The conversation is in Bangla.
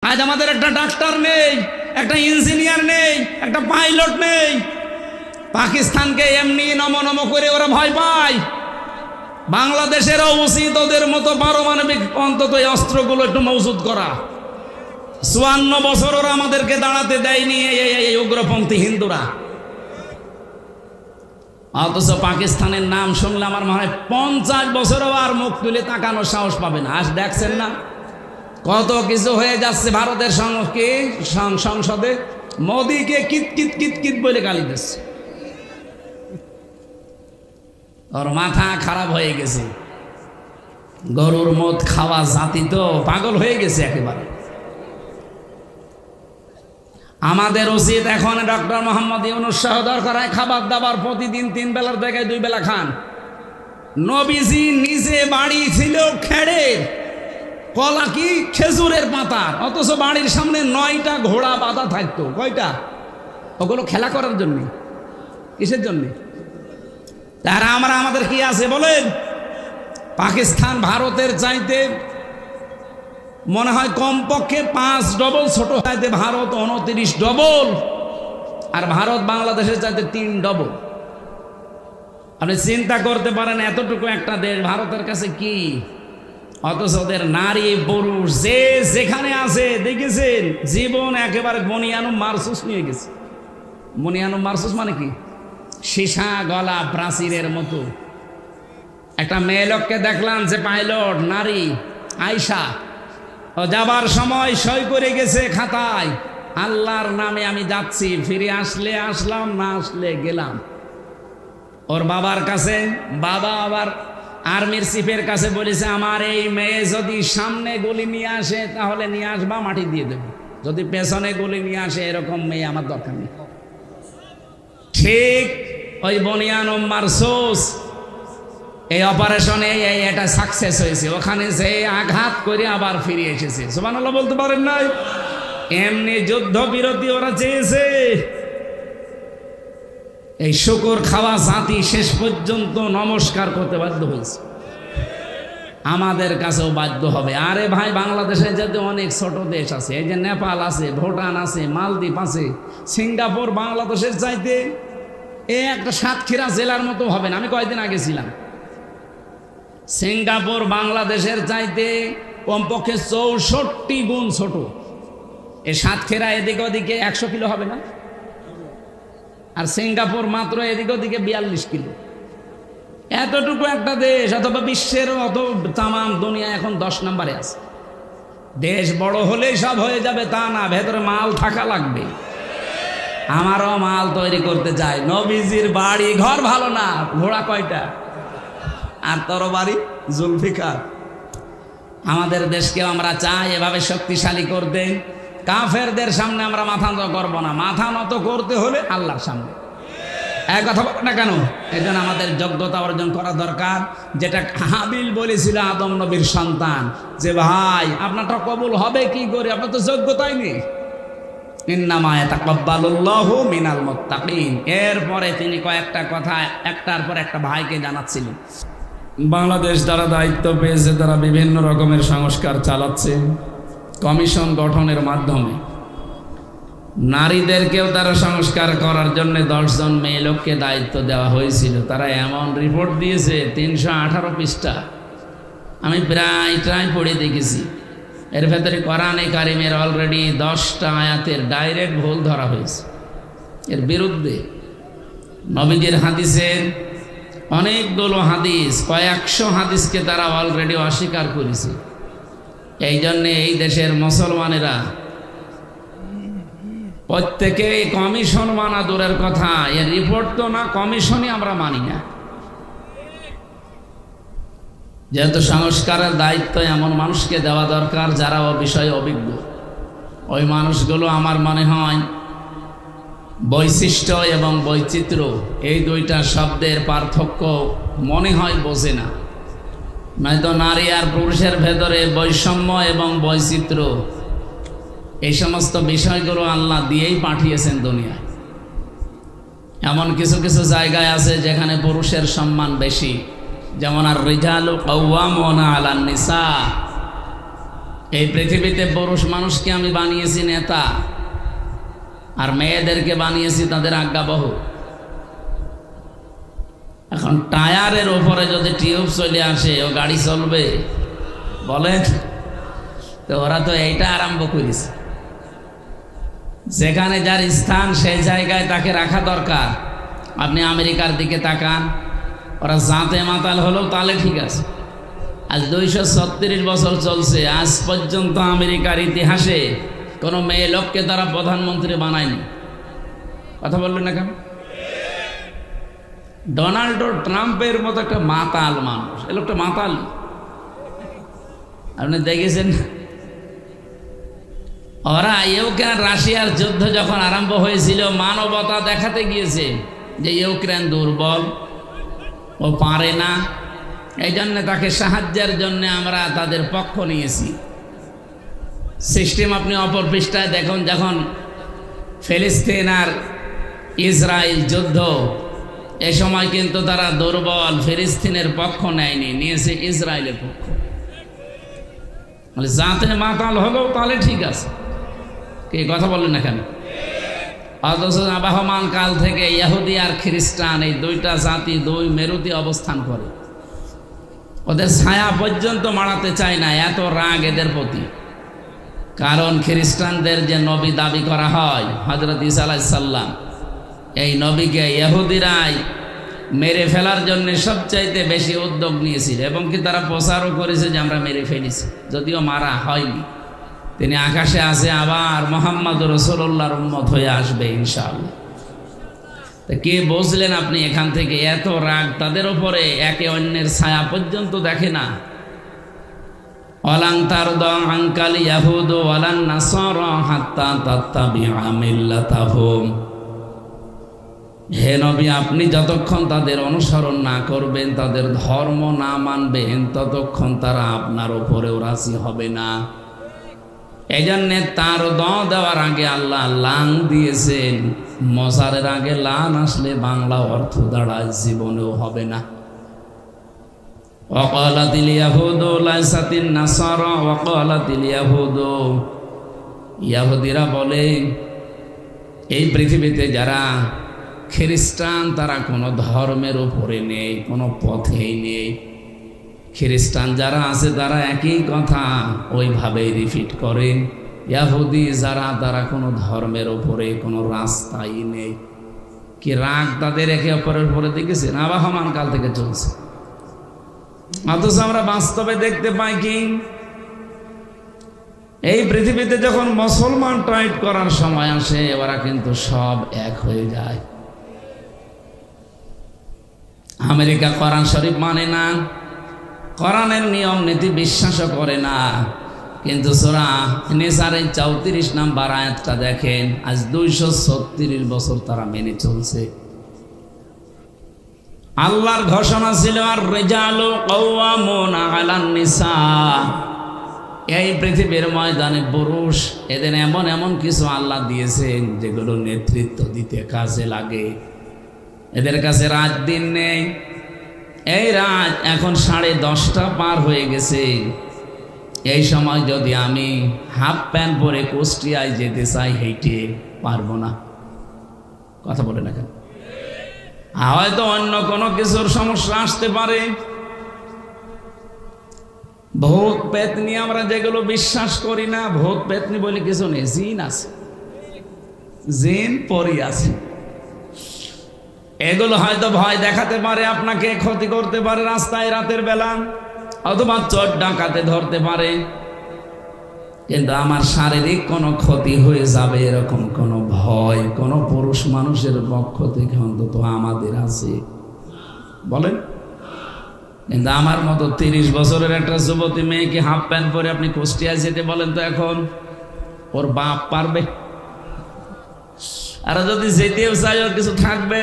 আজ আমাদের একটা ডাক্তার নেই, একটা ইঞ্জিনিয়ার নেই, একটা পাইলট নেই। পাকিস্তানকে এমনি নম করে ওরা ভয় পায়। বাংলাদেশেরও উচিত ওদের মতো পারমাণবিক অন্তত এই অস্ত্রগুলো একটু মজুত করা। 54 বছর ওরা আমাদেরকে দাঁড়াতে দেয়নি এই উগ্রপন্থী হিন্দুরা। অথচ পাকিস্তানের নাম শুনলে আমার মনে হয় 50 বছরও আর মুখ তুলে তাকানোর সাহস পাবে না। আজ দেখছেন না কত কিছু হয়ে যাচ্ছে ভারতের সংসদে। মোদীকে কিত কিত কিত কিত বলে গালি দিচ্ছে। ওর মাথা খারাপ হয়ে গেছে। গরুর মদ খাওয়া জাতি তো পাগল হয়ে গেছে একেবারে। আমাদের উচিত এখন ডক্টর মোহাম্মদ ইউনূস সহ দরকার হয় খাবার দাবার প্রতিদিন 3 বেলার জায়গায় 2 বেলা খান। নবীজি নিজে বাড়ি ছিল খেড়ের, কলা কি খেজুরের পাতার, অথচ বাড়ির সামনে 9টা ঘোড়া বাঁধা থাকতো। কয়টা? ওগুলো খেলা করার জন্য। কিসের জন্য? তারা আমাদের কি আছে বলেন? পাকিস্তান ভারতের চাইতে মনে হয় কমপক্ষে 5 ডবল ছোট, চাইতে ভারত 29 ডবল, আর ভারত বাংলাদেশের চাইতে 3 ডবল। আপনি চিন্তা করতে পারেন এতটুকু একটা দেশ ভারতের কাছে কি, অথচ ওদের নারী পুরুষ যে যেখানে আছে দেখেছেন জীবন একেবারে বনিয়ানুম মারসুস নিয়ে গেছে। বনিয়ানুম মারসুস মানে কি? সীসা গলা প্রাচীরের মতো। একটা মেয়ে লোককে দেখলাম যে পাইলট নারী আয়শা, ও যাবার সময় সই করে গেছে খাতায়, আল্লাহর নামে আমি যাচ্ছি, ফিরে আসলে আসলাম, না আসলে গেলাম। ওর বাবার কাছে, বাবা আবার আর্মির চিফের কাছে বলেছে আমার এই মেয়ে যদি সামনে গুলি নিয়ে আসে তাহলে নিয়ে আসবা, মাটি দিয়ে দেব, যদি পেছনে গুলি নিয়ে আসে এরকম মেয়ে আমার দরকার নেই। ঠিক ওই বনিয়ানুম মারসুস এই অপারেশনে এটা সাকসেস হয়েছে। ওখানে যে আঘাত করে আবার ফিরে এসেছে। সুবহানাল্লাহ বলতে পারেন নাই? এমনি যুদ্ধ বিরতি ওরা চেয়েছে। এই শুকর খাওয়া জাতি শেষ পর্যন্ত নমস্কার করতে বাধ্য হয়েছে। আমাদের কাছেও বাধ্য হবে। আরে ভাই, বাংলাদেশে যেতে অনেক ছোট দেশ আছে, এই যে নেপাল আছে, ভুটান আছে, মালদ্বীপ আছে, সিঙ্গাপুর বাংলাদেশের চাইতে একটা সাতক্ষীরা জেলার মতো হবে না। আমি কয়েকদিন আগে ছিলাম। সিঙ্গাপুর বাংলাদেশের চাইতে কমপক্ষে 64 গুণ ছোট। এই সাতক্ষীরা এদিকে ওদিকে 100 কিলো হবে না, আর সিঙ্গাপুর মাত্র এদিকে ওদিকে 42 কিলো। এতটুকু একটা দেশ, অথবা বিশ্বের অত তামাম দুনিয়া এখন 10 নম্বরে আছে। দেশ বড় হলেই সব হয়ে যাবে তা না, ভেতরে মাল থাকা লাগবে। আমারও মাল তৈরি করতে চাই। নবীজির বাড়ি ঘর ভালো না, ঘোড়া কয়টা আর তরবারি জুলফিকার। আমাদের দেশকেও আমরা চাই এভাবে শক্তিশালী করতে। কাফেরদের সামনে আমরা মাথা নত করব না, মাথা নত করতে হলে আল্লাহর সামনে। এক কথা বল না কেন? এই জন্য আমাদের যোগ্যতা অর্জন করা দরকার। যেটা হাবিল বলেছিল আদম নবীর সন্তান, যে ভাই আপনারটা কবুল হবে কি করে, আপনার তো যোগ্যতাই নেই। ইন্নামা ইয়াতাকাব্বালুল্লাহু মিনাল মুত্তাকিন। এরপরে তিনি কয়েকটা কথা একটার পর একটা ভাইকে জানাচ্ছিলেন। বাংলাদেশ যারা দায়িত্ব পেয়েছে তারা বিভিন্ন রকমের সংস্কার চালাচ্ছে কমিশন গঠনের মাধ্যমে। নারীদেরকেও তারা সংস্কার করার জন্য 10 জন মেয়ে লোককে দায়িত্ব দেওয়া হয়েছিল। তারা এমন রিপোর্ট দিয়েছে 318 পৃষ্ঠা। আমি প্রায় পড়ে দেখেছি। এর ভেতরে কোরআনে কারিমের অলরেডি 10টা আয়াতের ডাইরেক্ট ভুল ধরা হয়েছে। এর বিরুদ্ধে নবীজির হাদিসের অনেকগুলো হাদিস, কয়েকশো হাদিসকে তারা অলরেডি অস্বীকার করেছে। এই জন্যে এই দেশের মুসলমানেরা প্রত্যেকে কমিশন মানা দূরের কথা, এর রিপোর্ট তো না, কমিশনই আমরা মানি না। যেহেতু সংস্কারের দায়িত্ব এমন মানুষকে দেওয়া দরকার যারা ও বিষয়ে অভিজ্ঞ। ওই মানুষগুলো আমার মনে হয় বৈশিষ্ট্য এবং বৈচিত্র্য এই দুইটা শব্দের পার্থক্য মনে হয় বোঝে না। নয়তো নারী আর পুরুষের ভেতরে বৈষম্য এবং বৈচিত্র্য এই সমস্ত বিষয়গুলো আল্লাহ দিয়েই পাঠিয়েছেন দুনিয়ায়। এমন কিছু কিছু জায়গায় আছে যেখানে পুরুষের সম্মান বেশি, যেমন আর রিজালু কাওয়ামুনা আলান নিসা। এই পৃথিবীতে পুরুষ মানুষকে আমি বানিয়েছি নেতা, আর মেয়েদেরকে বানিয়েছি তাদের আজ্ঞাবহ। এখন টায়ারের ওপরে যদি টিউব চলে আসে, ও গাড়ি চলবে? বলেন তো। ওরা তো এইটা আরম্ভ করেছে, যেখানে যার স্থান সেই জায়গায় তাকে রাখা দরকার। আপনি আমেরিকার দিকে তাকান, ওরা জাতে মাতাল হলেও তাহলে ঠিক আছে। আজ 236 বছর চলছে, আজ পর্যন্ত আমেরিকার ইতিহাসে কোনো মেয়ে লোককে তারা প্রধানমন্ত্রী বানায়নি। কথা বললেন না কেন? ডোনাল্ড ট্রাম্পের মতো একটা মাতাল মানুষ, এ লোকটা মাতাল, আপনি দেখেছেন? ওরা ইউক্রেন রাশিয়ার যুদ্ধ যখন আরম্ভ হয়েছিল, মানবতা দেখাতে গিয়েছে যে ইউক্রেন দুর্বল, ও পারে না, এই জন্য তাকে সাহায্যের জন্য আমরা তাদের পক্ষ নিয়েছি। সিস্টেম আপনি অপর পৃষ্ঠায় দেখুন, যখন ফিলিস্তিন আর ইসরায়েল যুদ্ধ, এ সময় কিন্তু তারা দুর্বল, ফিলিস্তিনের পক্ষ নেয়নি, নিয়েছে ইসরায়েলের পক্ষ। মানে যাতে মাতাল হলেও তাহলে ঠিক আছে, কি কথা বললেন না কেন? অথচ আবহমান কাল থেকে ইহুদি আর খ্রিস্টান, এই দুইটা জাতি দুই মেরুতে অবস্থান করে, ওদের ছায়া পর্যন্ত মাড়াতে চায় না, এত রাগ এদের প্রতি। কারণ খ্রিস্টানদের যে নবী দাবি করা হয়, হযরত ঈসা আলাইহিস সালাম, এই নবীকে ইহুদিরাই মেরে ফেলার জন্য সবচাইতে বেশি উদ্যোগ নিয়েছিল, এবং কি তারা প্রচারও করেছে যে আমরা মেরে ফেলেছি, যদিও মারা হয়নি। তিনি আকাশে আছে, আবার মুহাম্মদ রাসূলুল্লাহর উম্মত হয়ে আসবে ইনশাআল্লাহ। তা কে বুঝলেন আপনি এখান থেকে? এত রাগ তাদের উপরে, একে অন্যের ছায়া পর্যন্ত দেখে না। ওয়ালান তারদা আনকাল ইয়াহুদ ওয়ালান নাসারা হাত্তা তাত্তাবিআ মিল্লাতাহুম। হে নবী, আপনি যতক্ষণ তাদের অনুসরণ না করবেন, তাদের ধর্ম না মানবেন, ততক্ষণ তারা আপনার উপরেও রাজি হবে না। এই জন্যে তার দেওয়ার আগে আল্লাহ লাং দিয়েছেন। মজারের আগে লান আসলে বাংলা অর্থ দাঁড়ায় জীবনেও হবে না। ওয়াকালাতিল ইয়াহুদু লাইসাতিন নাসারা ওয়াকালাতিল ইয়াহুদু, ইহুদিরা বলে এই পৃথিবীতে যারা খ্রিস্টান তারা কোনো ধর্মের উপরে নেই, কোনো পথেই নেই। খ্রিস্টান যারা আছে তারা একই কথা ওইভাবেই রিপিট করে। ইহুদি যারা, তারা কোনো ধর্মের উপরে কোনো রাস্তাই নেই। কি রাগ তাদের একে অপরের উপরে দেখেছেন? আবহমান কাল থেকে চলছে। অথচ আমরা বাস্তবে দেখতে পাই কি, এই পৃথিবীতে যখন মুসলমান টাইট করার সময় আসে, ওরা কিন্তু সব এক হয়ে যায়। আমেরিকা কোরআন শরীফ মানে না, কোরআনের নিয়ম নীতি বিশ্বাসও করে না, কিন্তু সূরা নিসারের 34 নম্বর আয়াতটা দেখেন, আজ 236 বছর তারা মেনে চলছে। আল্লাহর ঘোষণা ছিল আর রিজালু কাওয়ামুনা আলান নিসা, এই পৃথিবীর ময়দানে পুরুষ, এদের এমন এমন কিছু আল্লাহ দিয়েছেন যেগুলো নেতৃত্ব দিতে কাজে লাগে। এদের কাছে রাত দিন নেই। এই রাত এখন 10:30 পার হয়ে গেছে। এই সময় যদি আমি হাফ প্যান্ট পরে কুষ্টিয়ায় যেতে চাই, হেঁটে পারবো না। কথা বলে না কেন? হয়তো অন্য কোনো কিছুর সমস্যা আসতে পারে। ভূত পেতনি আমরা যেগুলো বিশ্বাস করি না, ভূত পেতনি বলে কিছু নেই, জিন আছে, জিন পরি আছে। এগুলো হয়তো ভয় দেখাতে পারে, আপনাকে ক্ষতি করতে পারে রাস্তায় রাতের বেলা, অথবা চোর ডাকাতে ধরতে পারে, কিন্তু আমার শারীরিক কোনো ক্ষতি হয়ে যাবে এরকম কোনো ভয় কোনো পুরুষ মানুষের পক্ষ থেকে অন্তত আমাদের আছে? বলেন। কিন্তু আমার মতো 30 বছরের একটা যুবতী মেয়েকে হাফ প্যান্ট পরে আপনি কুষ্টিয়ায় যেতে বলেন তো এখন ওর বাপ পারবে? আর যদি যেতেও চাই, ওর কিছু থাকবে?